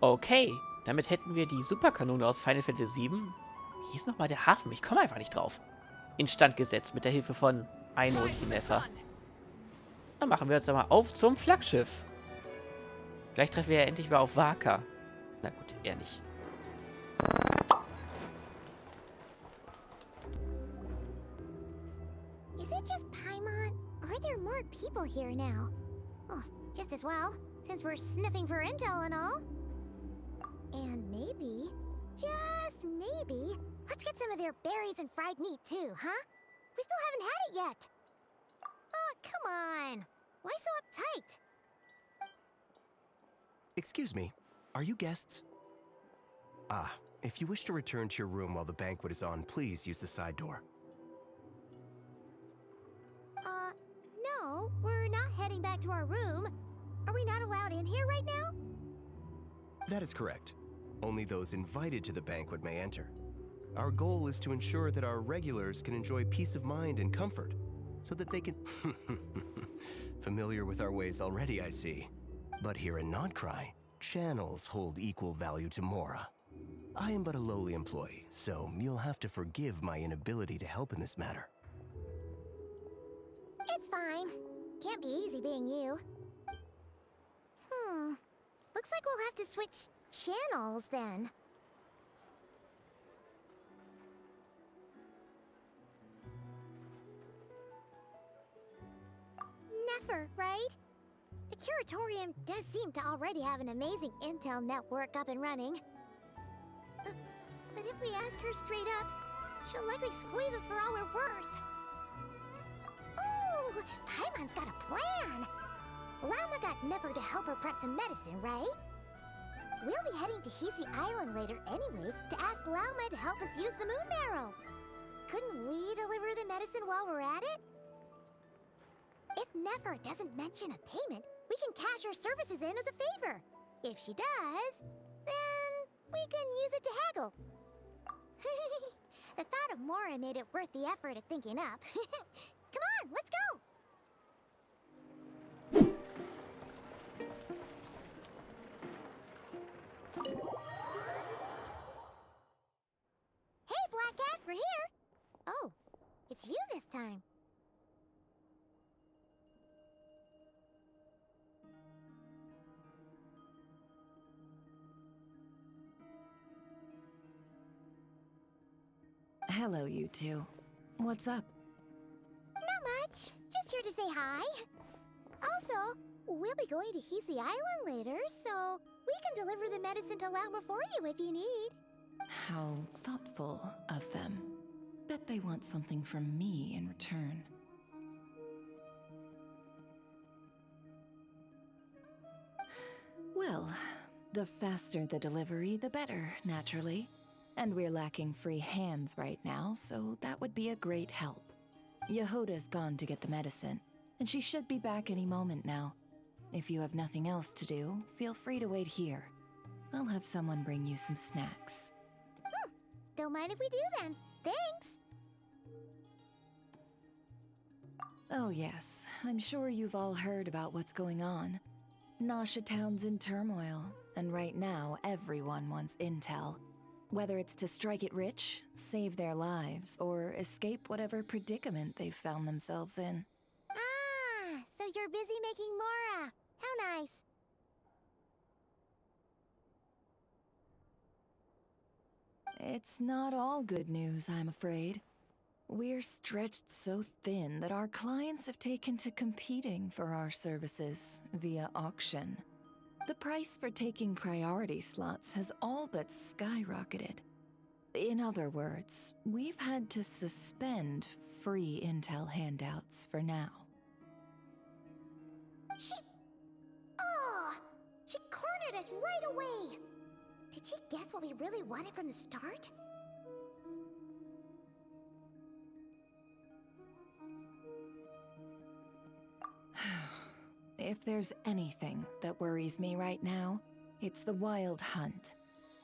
Okay, damit hätten wir die Superkanone aus Final Fantasy VII. Wie hieß nochmal der Hafen? Ich komme einfach nicht drauf. Instand gesetzt mit der Hilfe von Eine und Ineffa. Dann machen wir uns aber auf zum Flaggschiff. Gleich treffen wir ja endlich mal auf Waka. Na gut, eher nicht. Is it just Paimon, or are there more people here now? Oh, just as well, since we're sniffing for intel and all. And maybe, just maybe, let's get some of their berries and fried meat too, huh? We still haven't had it yet. Oh, come on. Why so uptight? Excuse me, are you guests? Ah, if you wish to return to your room while the banquet is on, please use the side door. No, we're not heading back to our room. Are we not allowed in here right now? That is correct. Only those invited to the banquet may enter. Our goal is to ensure that our regulars can enjoy peace of mind and comfort, so that they can... Familiar with our ways already, I see. But here in Nod Krai, channels hold equal value to Mora. I am but a lowly employee, so you'll have to forgive my inability to help in this matter. It's fine. Can't be easy being you. Looks like we'll have to switch channels then. Never, right? The Curatorium does seem to already have an amazing intel network up and running. But if we ask her straight up, she'll likely squeeze us for all we're worth. Oh, Paimon's got a plan! Lauma got Never to help her prep some medicine, right? We'll be heading to Hisi Island later anyway to ask Lauma to help us use the moon marrow. Couldn't we deliver the medicine while we're at it? If Never doesn't mention a payment, we can cash our services in as a favor. If she does, then we can use it to haggle. The thought of Mora made it worth the effort of thinking up. Come on, let's go! Hey, Black Cat, we're here! Oh, it's you this time. Hello, you two. What's up? Not much. Just here to say hi. Also, we'll be going to Hisi Island later, so we can deliver the medicine to Lauma for you if you need. How thoughtful of them. Bet they want something from me in return. Well, the faster the delivery, the better, naturally. And we're lacking free hands right now, so that would be a great help. Yehoda's gone to get the medicine, and she should be back any moment now. If you have nothing else to do, feel free to wait here. I'll have someone bring you some snacks. Don't mind if we do then. Thanks! Oh yes, I'm sure you've all heard about what's going on. Nasha Town's in turmoil, and right now everyone wants intel. Whether it's to strike it rich, save their lives, or escape whatever predicament they've found themselves in. Ah, so you're busy making Mora. How nice. It's not all good news, I'm afraid. We're stretched so thin that our clients have taken to competing for our services via auction. The price for taking priority slots has all but skyrocketed. In other words, we've had to suspend free intel handouts for now. She cornered us right away! Did she guess what we really wanted from the start? If there's anything that worries me right now, it's the wild hunt.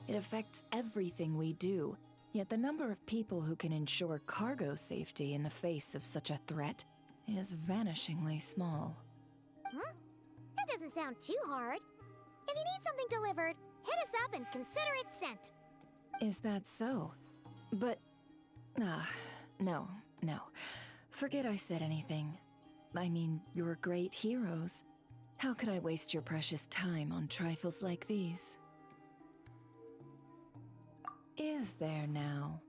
It affects everything we do, yet the number of people who can ensure cargo safety in the face of such a threat is vanishingly small. That doesn't sound too hard. If you need something delivered, Hit us up and consider it sent. Is that so? But... no. Forget I said anything. I mean, you're great heroes. How could I waste your precious time on trifles like these? Is there now?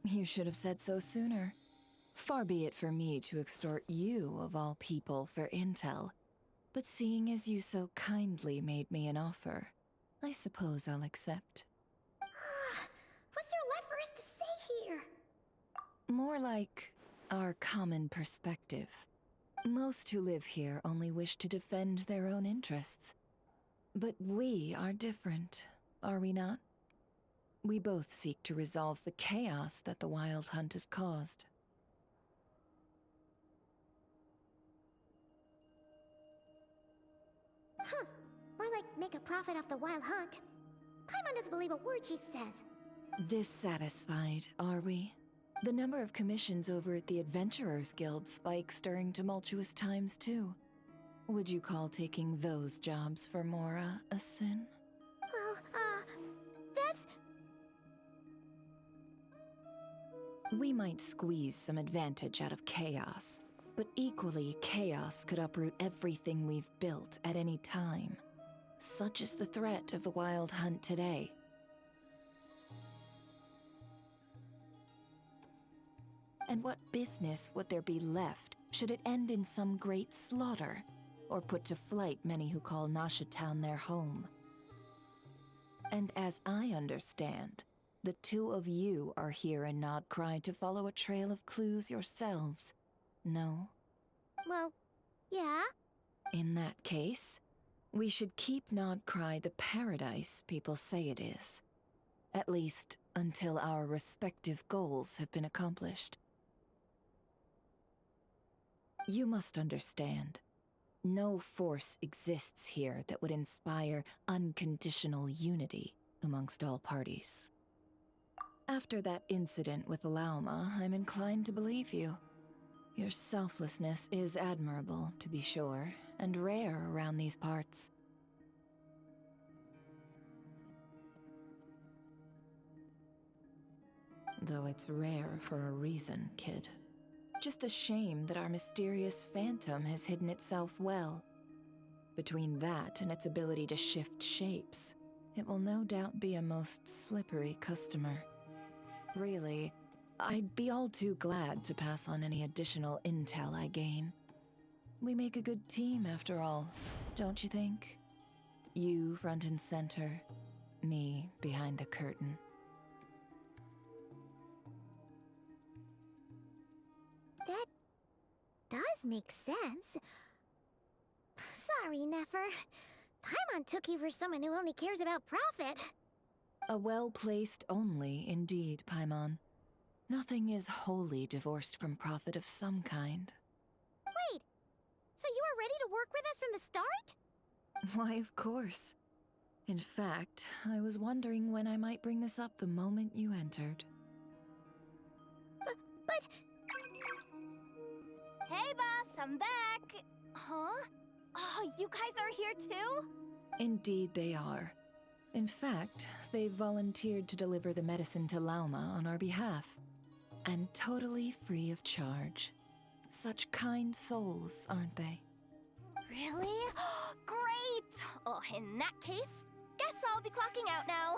You should have said so sooner. Far be it for me to extort you, of all people, for intel. But seeing as you so kindly made me an offer, I suppose I'll accept. What's there left for us to say here? More like our common perspective. Most who live here only wish to defend their own interests. But we are different, are we not? We both seek to resolve the chaos that the Wild Hunt has caused. Huh. More like make a profit off the Wild Hunt. Paimon doesn't believe a word she says. Dissatisfied, are we? The number of commissions over at the Adventurers Guild spikes during tumultuous times, too. Would you call taking those jobs for Mora a sin? Well, that's... We might squeeze some advantage out of chaos, but equally, chaos could uproot everything we've built at any time. Such is the threat of the Wild Hunt today. And what business would there be left should it end in some great slaughter, or put to flight many who call Nasha Town their home? And as I understand, the two of you are here in Nod Krai to follow a trail of clues yourselves, no? Well, yeah. In that case, we should keep Nod Krai the paradise people say it is. At least, until our respective goals have been accomplished. You must understand, no force exists here that would inspire unconditional unity amongst all parties. After that incident with Lauma, I'm inclined to believe you. Your selflessness is admirable, to be sure, and rare around these parts. Though it's rare for a reason, kid. Just a shame that our mysterious phantom has hidden itself well. Between that and its ability to shift shapes, it will no doubt be a most slippery customer. Really, I'd be all too glad to pass on any additional intel I gain. We make a good team, after all, don't you think? You front and center, me behind the curtain. That does make sense. Sorry, Nefer. Paimon took you for someone who only cares about profit. A well-placed only, indeed, Paimon. Nothing is wholly divorced from profit of some kind. Wait, so you were ready to work with us from the start? Why, of course. In fact, I was wondering when I might bring this up the moment you entered. But... Hey, boss, I'm back! Huh? Oh, you guys are here too? Indeed they are. In fact, they've volunteered to deliver the medicine to Lauma on our behalf. And totally free of charge. Such kind souls, aren't they? Really? Great! Oh, in that case, guess I'll be clocking out now.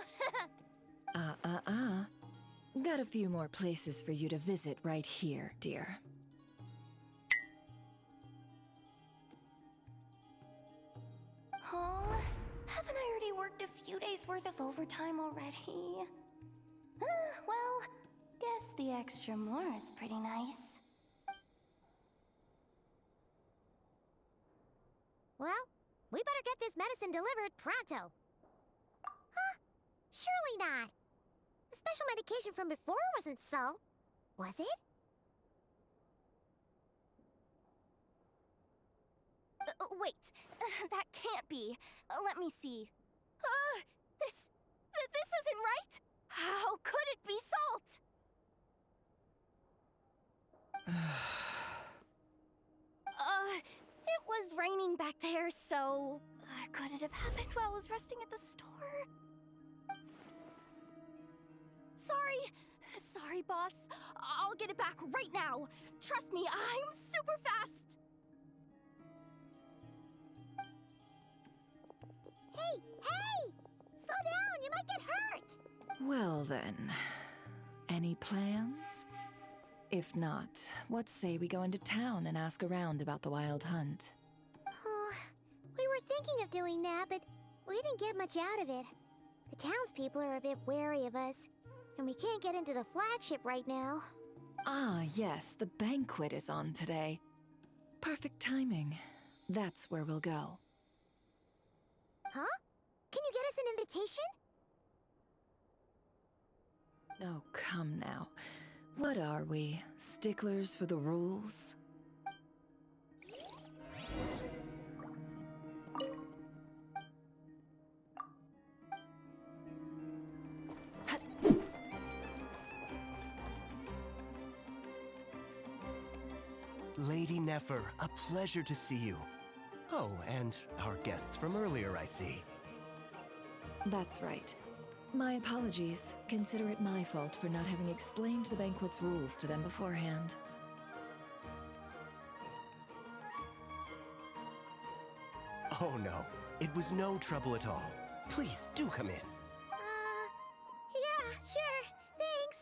Got a few more places for you to visit right here, dear. Huh? Haven't I already worked a few days worth of overtime already? Well, guess the extra more is pretty nice. Well, we better get this medicine delivered pronto. Huh? Surely not. The special medication from before wasn't salt, was it? Wait, that can't be. Let me see. This isn't right. How could it be salt? It was raining back there, so could it have happened while I was resting at the store? Sorry, boss. I'll get it back right now. Trust me, I'm super fast. Hey! Slow down, you might get hurt! Well then, any plans? If not, what say we go into town and ask around about the wild hunt? Oh, we were thinking of doing that, but we didn't get much out of it. The townspeople are a bit wary of us, and we can't get into the flagship right now. Ah, yes, the banquet is on today. Perfect timing. That's where we'll go. Huh? Can you get us an invitation? Oh, come now. What are we, sticklers for the rules? Lady Neffer, a pleasure to see you. Oh, and our guests from earlier, I see. That's right. My apologies. Consider it my fault for not having explained the banquet's rules to them beforehand. Oh no, it was no trouble at all. Please, do come in. Yeah, sure, thanks.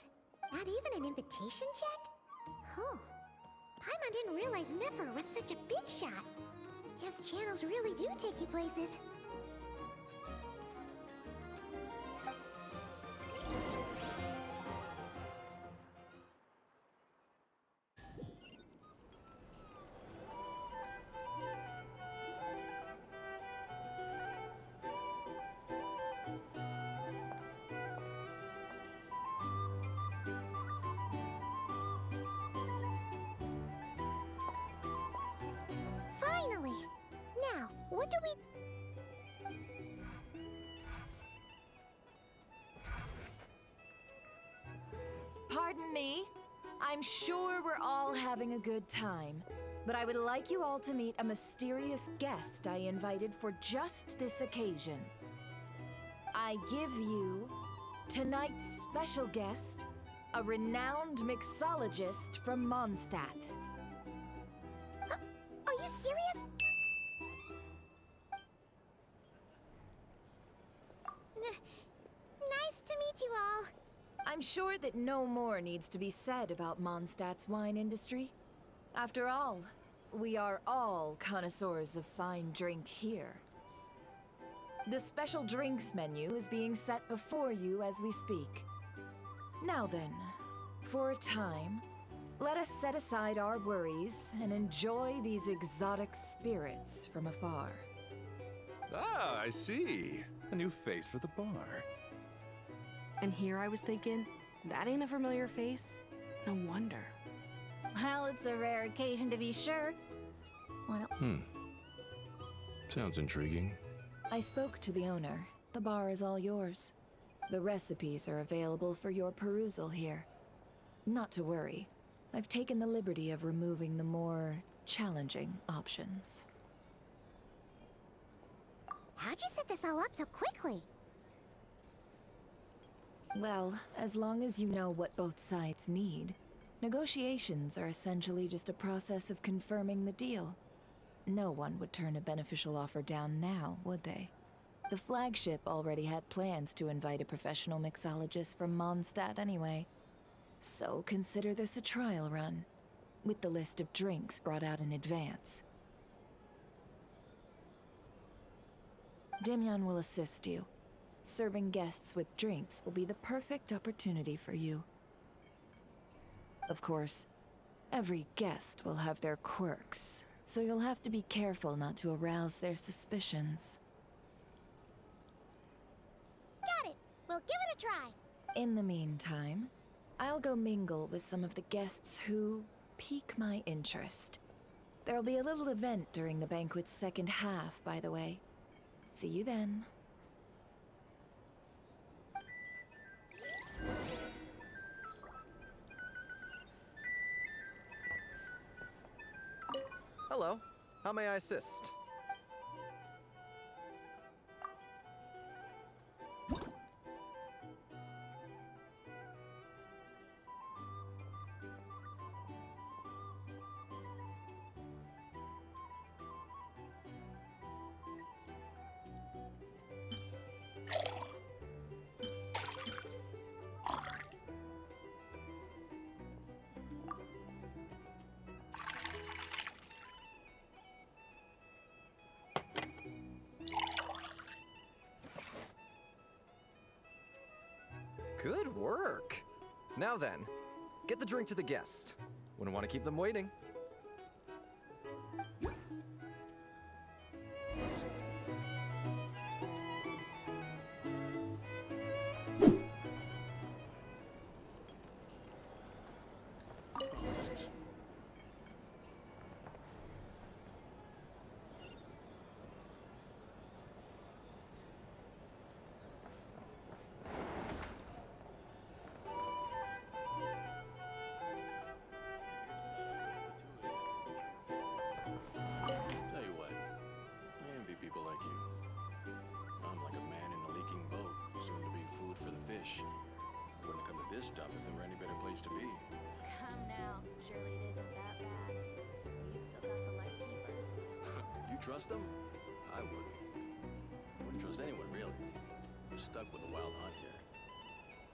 Not even an invitation check? Oh, Paimon didn't realize Neffer was such a big shot. His channels really do take you places. Finally! Now, what do we... Pardon me? I'm sure we're all having a good time, but I would like you all to meet a mysterious guest I invited for just this occasion. I give you tonight's special guest, a renowned mixologist from Mondstadt. Are you serious? Nice to meet you all. I'm sure that no more needs to be said about Mondstadt's wine industry. After all, we are all connoisseurs of fine drink here. The special drinks menu is being set before you as we speak. Now then, for a time, let us set aside our worries and enjoy these exotic spirits from afar. Ah, I see. A new face for the bar. And here I was thinking, that ain't a familiar face. No wonder. Well, it's a rare occasion to be sure. Well, Sounds intriguing. I spoke to the owner. The bar is all yours. The recipes are available for your perusal here. Not to worry. I've taken the liberty of removing the more challenging options. How'd you set this all up so quickly? Well, as long as you know what both sides need, negotiations are essentially just a process of confirming the deal. No one would turn a beneficial offer down now, would they? The flagship already had plans to invite a professional mixologist from Mondstadt anyway. So consider this a trial run, with the list of drinks brought out in advance. Demyon will assist you. Serving guests with drinks will be the perfect opportunity for you. Of course, every guest will have their quirks, so you'll have to be careful not to arouse their suspicions. Got it! We'll give it a try! In the meantime, I'll go mingle with some of the guests who pique my interest. There'll be a little event during the banquet's second half, by the way. See you then. Hello. How may I assist? work. Now then, get the drink to the guest. Wouldn't want to keep them waiting. Tell you what, I envy people like you. I'm like a man in a leaking boat, soon to be food for the fish. I wouldn't come to this stuff if there were any better place to be. Come now, surely it isn't that bad. We've still got the light keepers. You trust them? I wouldn't. Wouldn't trust anyone, really. We're stuck with the wild hunt here.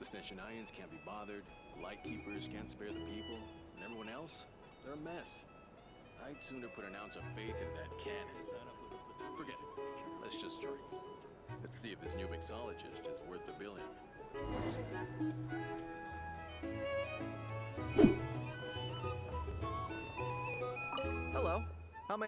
The Sneshanians can't be bothered, the light keepers can't spare the people, and everyone else, they're a mess. I'd sooner put an ounce of faith in that cannon. Forget it. Let's just drink. Let's see if this new mixologist is worth the billing. Hello. How may...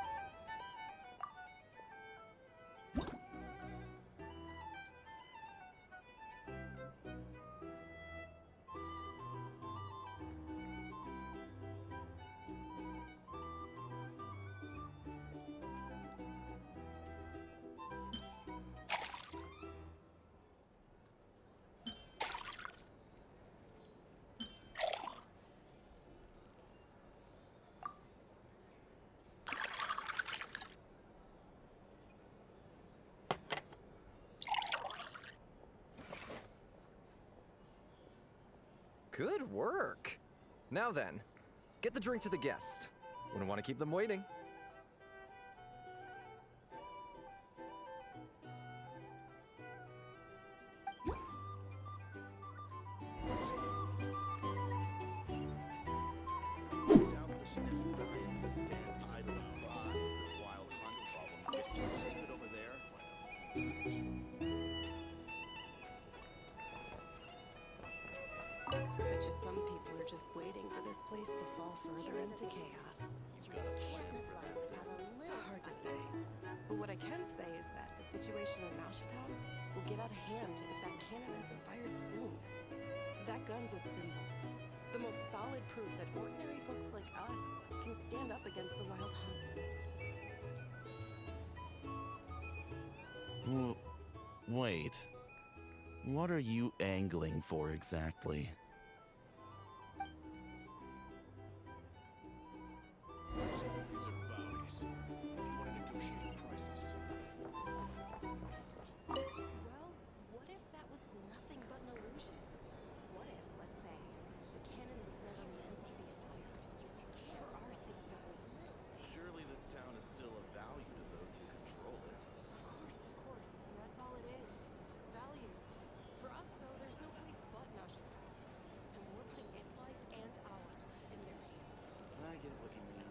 Good work. Now then, get the drink to the guest. Wouldn't want to keep them waiting. Bet you some people are just waiting for this place to fall further into chaos. Hard to say. But what I can say is that the situation in Malshitown will get out of hand if that cannon isn't fired soon. That gun's a symbol. The most solid proof that ordinary folks like us can stand up against the wild hunt. Wait. What are you angling for exactly? These are bounties. If you want to negotiate prices. Well, what if that was nothing but an illusion? What if, let's say, the cannon was never meant to be fired? For our sakes at least. Surely this town is still of value to those who control it. Of course, but that's all it is. Value. For us, though, there's no place but Malshitown. And we're putting its life and ours in their hands. I get what you mean.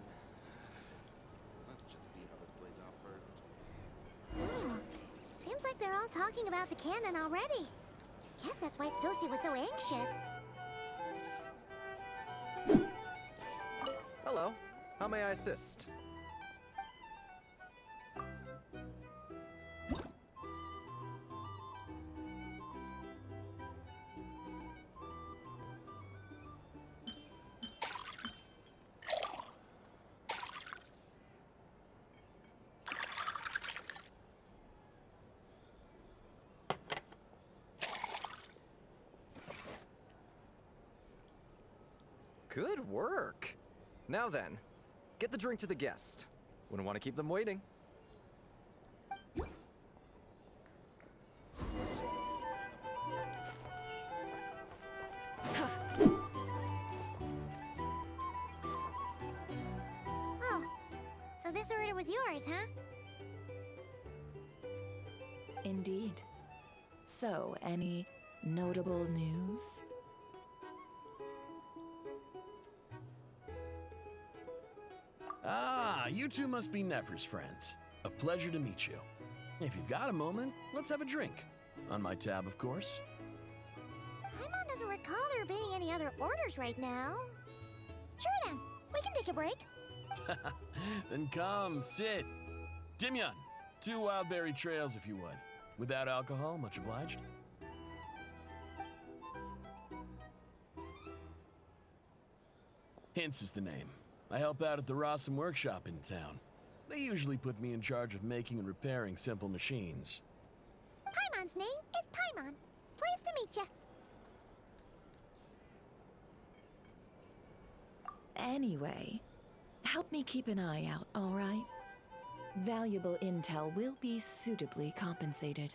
Let's just see how this plays out first. Seems like they're all talking about the cannon already. Guess that's why Sosie was so anxious. Hello. How may I assist? Good work. Now then, get the drink to the guest. Wouldn't want to keep them waiting. Oh, so this order was yours, huh? Indeed. So, any notable news? Ah, you two must be Nefer's friends. A pleasure to meet you. If you've got a moment, let's have a drink. On my tab, of course. Paimon doesn't recall there being any other orders right now. Sure then, we can take a break. Then come, sit. Dimyon, 2 wildberry trails if you would. Without alcohol, much obliged. Hints is the name. I help out at the Rossum workshop in town. They usually put me in charge of making and repairing simple machines. Paimon's name is Paimon. Pleased to meet ya. Anyway, help me keep an eye out, all right? Valuable intel will be suitably compensated.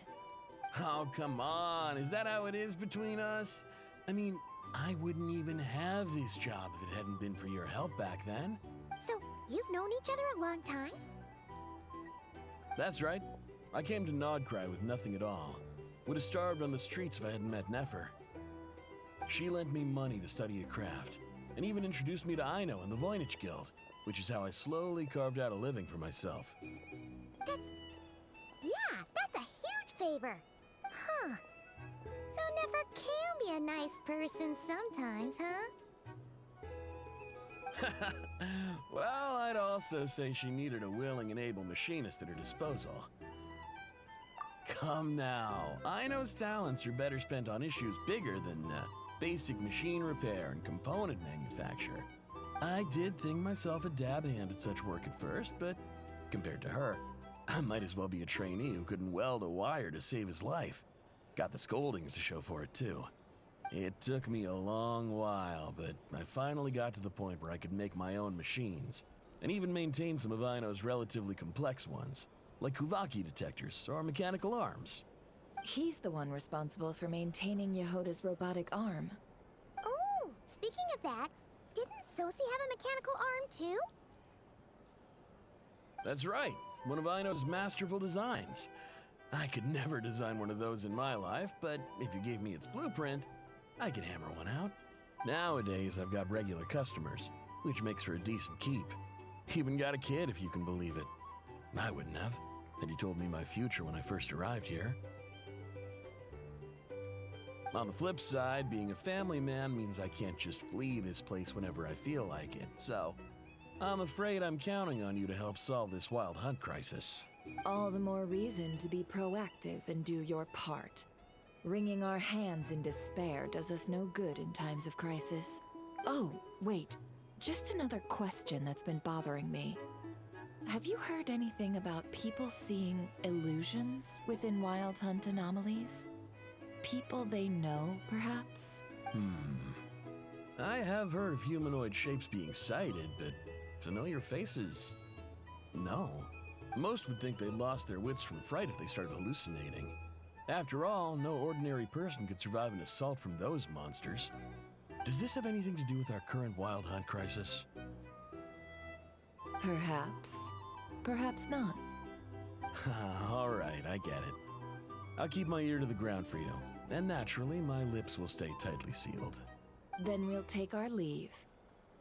Oh, come on. Is that how it is between us? I mean, I wouldn't even have this job if it hadn't been for your help back then. So, you've known each other a long time? That's right. I came to Nod Krai with nothing at all. Would have starved on the streets if I hadn't met Nefer. She lent me money to study a craft, and even introduced me to Eine and the Voynich Guild, which is how I slowly carved out a living for myself. That's a huge favor. Huh. So Nefer can be a nice person sometimes, huh? Well, I'd also say she needed a willing and able machinist at her disposal. Come now, Aine's talents are better spent on issues bigger than basic machine repair and component manufacture. I did think myself a dab hand at such work at first, but compared to her, I might as well be a trainee who couldn't weld a wire to save his life. Got the scoldings to show for it, too. It took me a long while, but I finally got to the point where I could make my own machines, and even maintain some of Aine's relatively complex ones, like Kuvaki detectors or mechanical arms. He's the one responsible for maintaining Yehoda's robotic arm. Oh, speaking of that, didn't Sosi have a mechanical arm too? That's right, one of Aine's masterful designs. I could never design one of those in my life, but if you gave me its blueprint, I could hammer one out. Nowadays, I've got regular customers, which makes for a decent keep. Even got a kid, if you can believe it. I wouldn't have, had you told me my future when I first arrived here. On the flip side, being a family man means I can't just flee this place whenever I feel like it, so I'm afraid I'm counting on you to help solve this wild hunt crisis. All the more reason to be proactive and do your part. Wringing our hands in despair does us no good in times of crisis. Oh, wait. Just another question that's been bothering me. Have you heard anything about people seeing illusions within Wild Hunt anomalies? People they know, perhaps? I have heard of humanoid shapes being sighted, but familiar faces? No. Most would think they'd lost their wits from fright if they started hallucinating. After all, no ordinary person could survive an assault from those monsters. Does this have anything to do with our current Wild Hunt crisis? Perhaps. Perhaps not. All right, I get it. I'll keep my ear to the ground for you, and naturally, my lips will stay tightly sealed. Then we'll take our leave.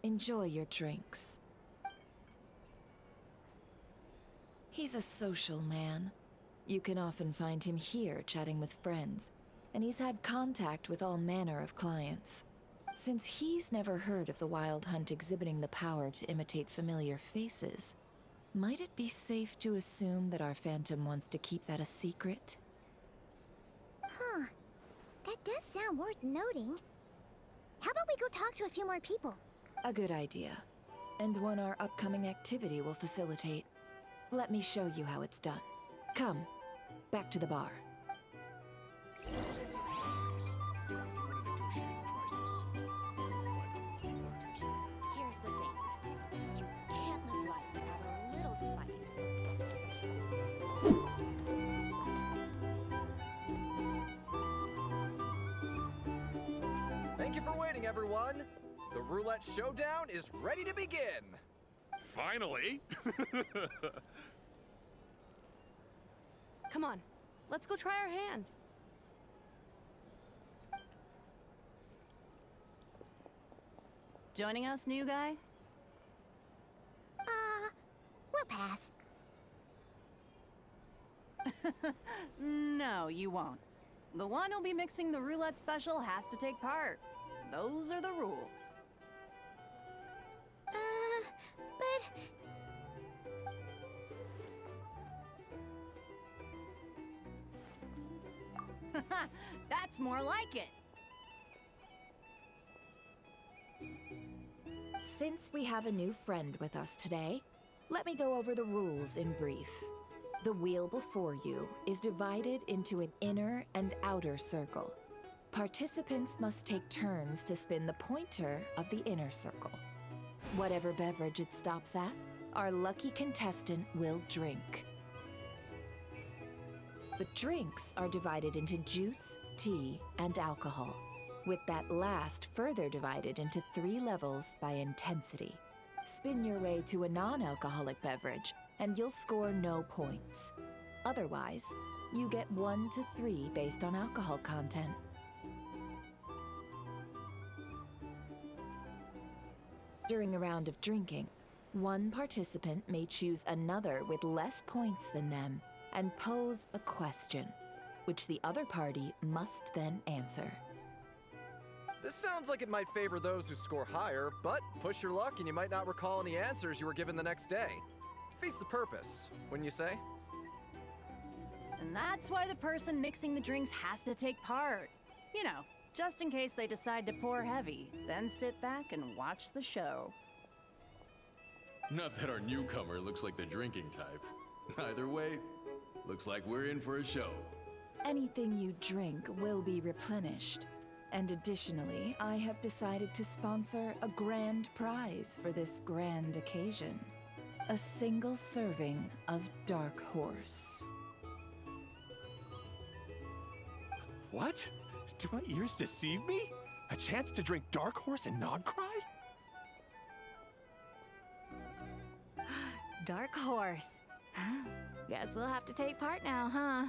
Enjoy your drinks. He's a social man. You can often find him here chatting with friends, and he's had contact with all manner of clients. Since he's never heard of the Wild Hunt exhibiting the power to imitate familiar faces, might it be safe to assume that our Phantom wants to keep that a secret? Huh. That does sound worth noting. How about we go talk to a few more people? A good idea. And one our upcoming activity will facilitate. Let me show you how it's done. Come, back to the bar. Here's the thing. You can't live life without a little spice. Thank you for waiting, everyone. The roulette showdown is ready to begin. Finally! Come on, let's go try our hand. Joining us, new guy? We'll pass. No, you won't. The one who'll be mixing the roulette special has to take part. Those are the rules. But... That's more like it. Since we have a new friend with us today, let me go over the rules in brief. The wheel before you is divided into an inner and outer circle. Participants must take turns to spin the pointer of the inner circle. Whatever beverage it stops at, our lucky contestant will drink. The drinks are divided into juice, tea, and alcohol, with that last further divided into 3 levels by intensity. Spin your way to a non-alcoholic beverage, and you'll score no points. Otherwise, you get 1 to 3 based on alcohol content. During a round of drinking, one participant may choose another with less points than them and pose a question, which the other party must then answer. This sounds like it might favor those who score higher, but push your luck and you might not recall any answers you were given the next day. Defeats the purpose, wouldn't you say? And that's why the person mixing the drinks has to take part. You know, just in case they decide to pour heavy, then sit back and watch the show. Not that our newcomer looks like the drinking type. Either way, looks like we're in for a show. Anything you drink will be replenished. And additionally, I have decided to sponsor a grand prize for this grand occasion. A single serving of Dark Horse. What? Do my ears deceive me? A chance to drink Dark Horse and Nod Krai? Dark Horse. Guess we'll have to take part now, huh?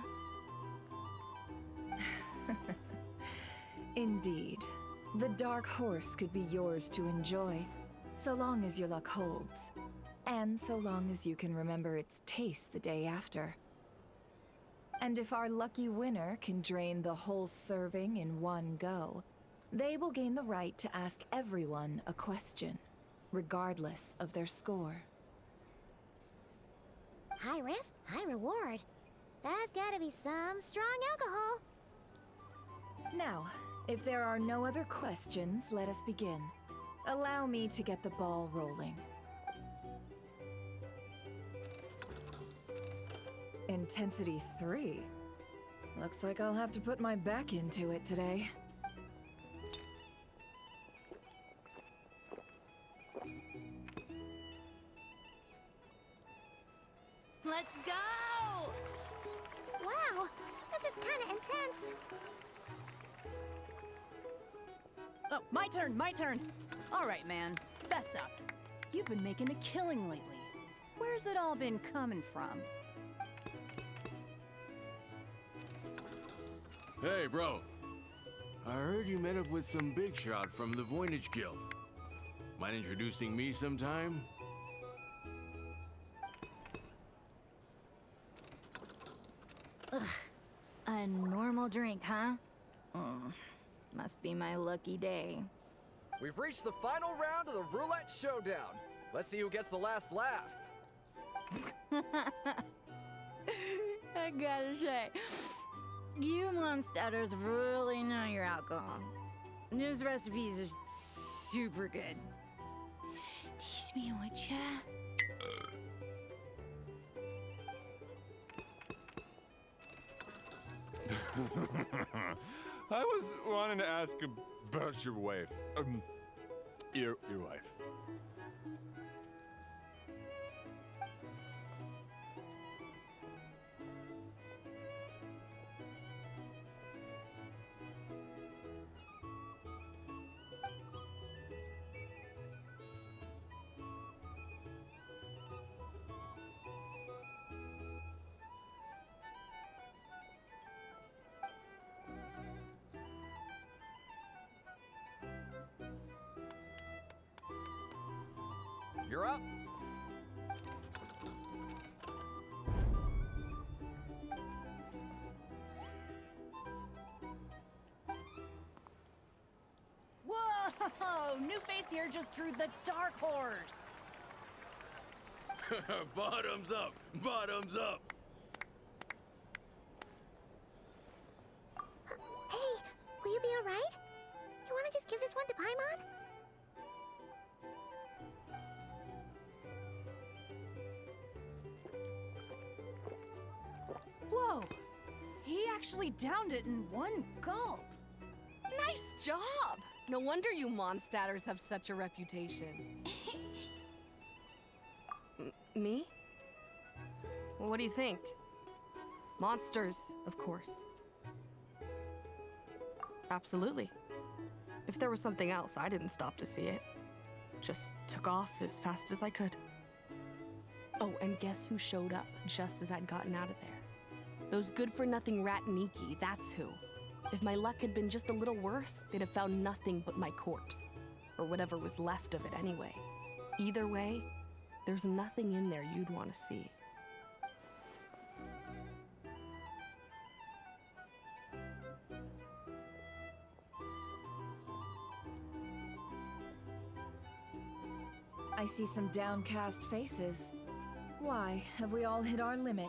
Indeed. The Dark Horse could be yours to enjoy, so long as your luck holds. And so long as you can remember its taste the day after. And if our lucky winner can drain the whole serving in one go, they will gain the right to ask everyone a question, regardless of their score. High risk, high reward. That's gotta be some strong alcohol. Now, if there are no other questions, let us begin. Allow me to get the ball rolling. Intensity 3. Looks like I'll have to put my back into it today. Let's go! Wow, this is kinda intense. Oh, my turn, my turn. All right, man, fess up. You've been making a killing lately. Where's it all been coming from? Hey, bro. I heard you met up with some big shot from the Voynich Guild. Mind introducing me sometime? Ugh. A normal drink, huh? Must be my lucky day. We've reached the final round of the Roulette Showdown. Let's see who gets the last laugh. I gotta say, you monsters really know your alcohol. These recipes are super good. Teach me, would ya? I was wanting to ask about your wife. Your wife. You're up. here just drew the dark horse. Bottoms up! Bottoms up! Hey, will you be alright? You wanna just give this one to Paimon? Whoa! He actually downed it in one gulp. Nice job! No wonder you monstaters have such a reputation. Me? What do you think? Monsters, of course. Absolutely. If there was something else, I didn't stop to see it. Just took off as fast as I could. Oh, and guess who showed up just as I'd gotten out of there? Those good-for-nothing rat Niki, that's who. If my luck had been just a little worse, they'd have found nothing but my corpse. Or whatever was left of it anyway. Either way, there's nothing in there you'd want to see. I see some downcast faces. Why, have we all hit our limit?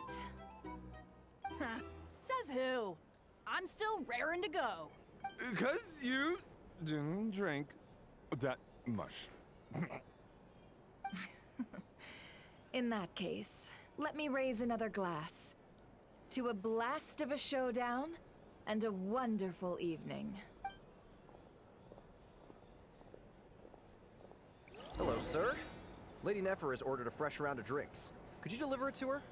Says who? I'm still raring to go. 'Cause you didn't drink that much. In that case, let me raise another glass. To a blast of a showdown and a wonderful evening. Hello, sir. Lady Ineffa has ordered a fresh round of drinks. Could you deliver it to her?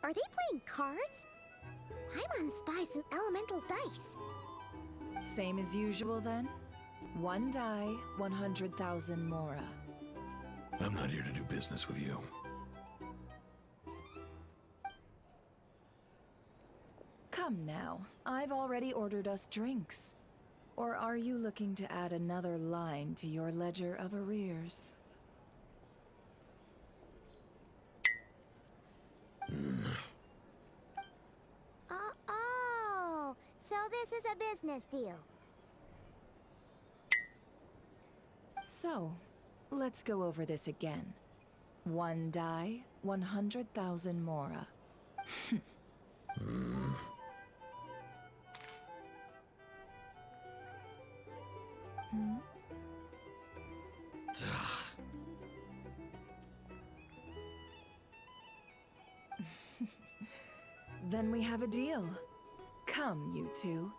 Are they playing cards? Paimon spies some elemental dice. Same as usual then? One die, 100,000 mora. I'm not here to do business with you. Come now, I've already ordered us drinks. Or are you looking to add another line to your ledger of arrears? Oh, so this is a business deal. So, let's go over this again. One die, 100,000 mora. Then we have a deal. Come, you two.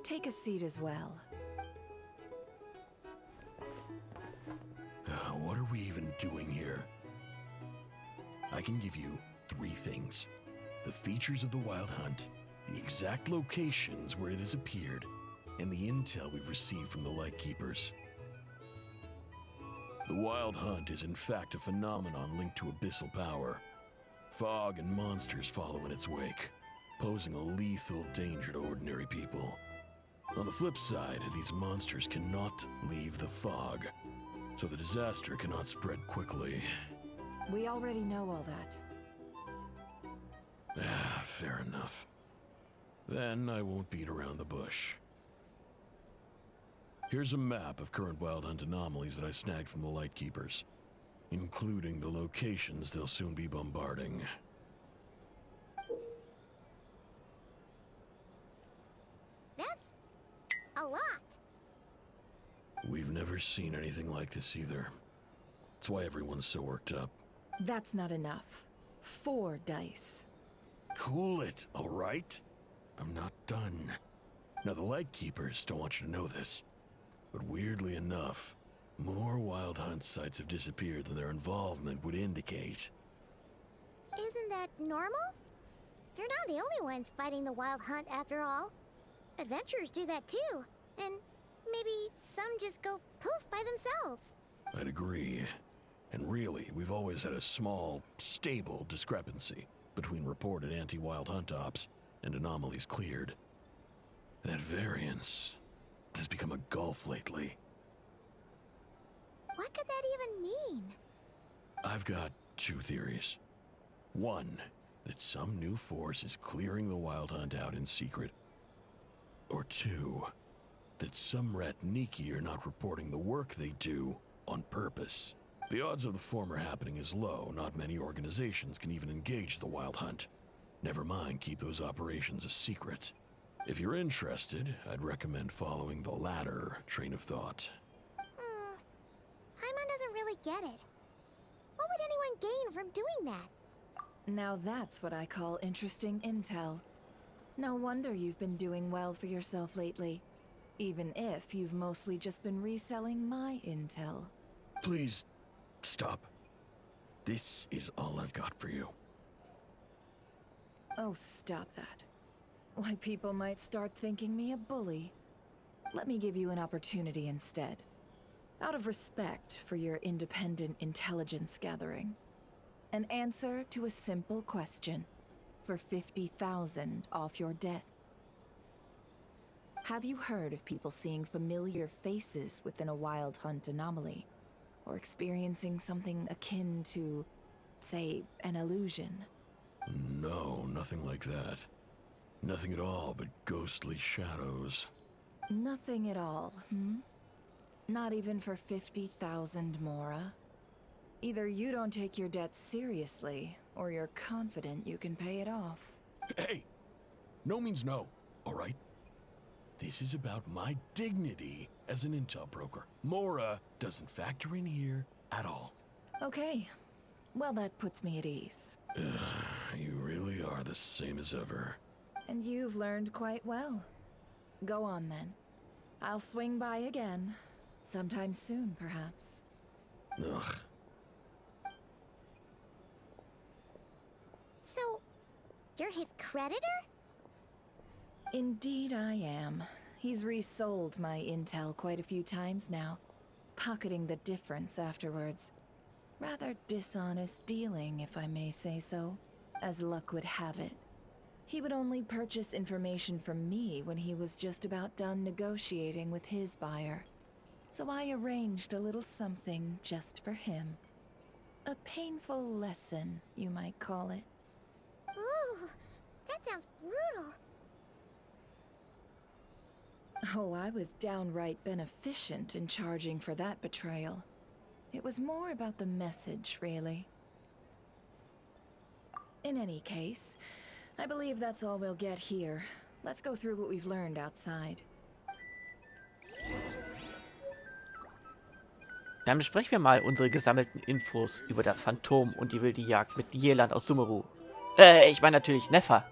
Take a seat as well. What are we even doing here? I can give you 3 things. The features of the Wild Hunt, the exact locations where it has appeared, and the intel we've received from the Lightkeepers. The Wild Hunt is in fact a phenomenon linked to abyssal power. Fog and monsters follow in its wake, posing a lethal danger to ordinary people. On the flip side, these monsters cannot leave the fog, so the disaster cannot spread quickly. We already know all that. Fair enough. Then I won't beat around the bush. Here's a map of current Wild Hunt anomalies that I snagged from the Lightkeepers, including the locations they'll soon be bombarding. That's a lot. We've never seen anything like this either. That's why everyone's so worked up. That's not enough. 4 dice. Cool it, all right? I'm not done. Now, the Lightkeepers don't want you to know this, but weirdly enough, more Wild Hunt sites have disappeared than their involvement would indicate. Isn't that normal? They're not the only ones fighting the Wild Hunt after all. Adventurers do that too, and maybe some just go poof by themselves. I'd agree. And really, we've always had a small, stable discrepancy between reported anti-Wild Hunt ops and anomalies cleared. That variance has become a gulf lately. What could that even mean? I've got 2 theories. One that some new force is clearing the Wild Hunt out in secret. Or 2, that some Ratniki are not reporting the work they do on purpose. The odds of the former happening is low. Not many organizations can even engage the Wild Hunt. Never mind keep those operations a secret. If you're interested, I'd recommend following the latter train of thought. Paimon doesn't really get it. What would anyone gain from doing that? Now that's what I call interesting intel. No wonder you've been doing well for yourself lately. Even if you've mostly just been reselling my intel. Please, stop. This is all I've got for you. Oh, stop that. Why, people might start thinking me a bully. Let me give you an opportunity instead. Out of respect for your independent intelligence gathering. An answer to a simple question for 50,000 off your debt. Have you heard of people seeing familiar faces within a Wild Hunt anomaly? Or experiencing something akin to, say, an illusion? No, nothing like that. Nothing at all but ghostly shadows. Nothing at all, hmm? Not even for 50,000 Mora? Either you don't take your debt seriously, or you're confident you can pay it off. Hey! No means no, alright? This is about my dignity as an intel broker. Mora doesn't factor in here at all. Okay. Well, that puts me at ease. You really are the same as ever. And you've learned quite well. Go on then. I'll swing by again. Sometime soon, perhaps. Ugh. So, you're his creditor? Indeed I am. He's resold my intel quite a few times now, pocketing the difference afterwards. Rather dishonest dealing, if I may say so. As luck would have it, he would only purchase information from me when he was just about done negotiating with his buyer. So I arranged a little something just for him. A painful lesson, you might call it. Ooh, that sounds brutal. Oh, I was downright beneficent in charging for that betrayal. It was more about the message, really. In any case, I believe that's all we'll get here. Let's go through what we've learned outside. Dann besprechen wir mal unsere gesammelten Infos über das Phantom und die wilde Jagd mit Yelan aus Sumeru. Ich meine natürlich Neffa.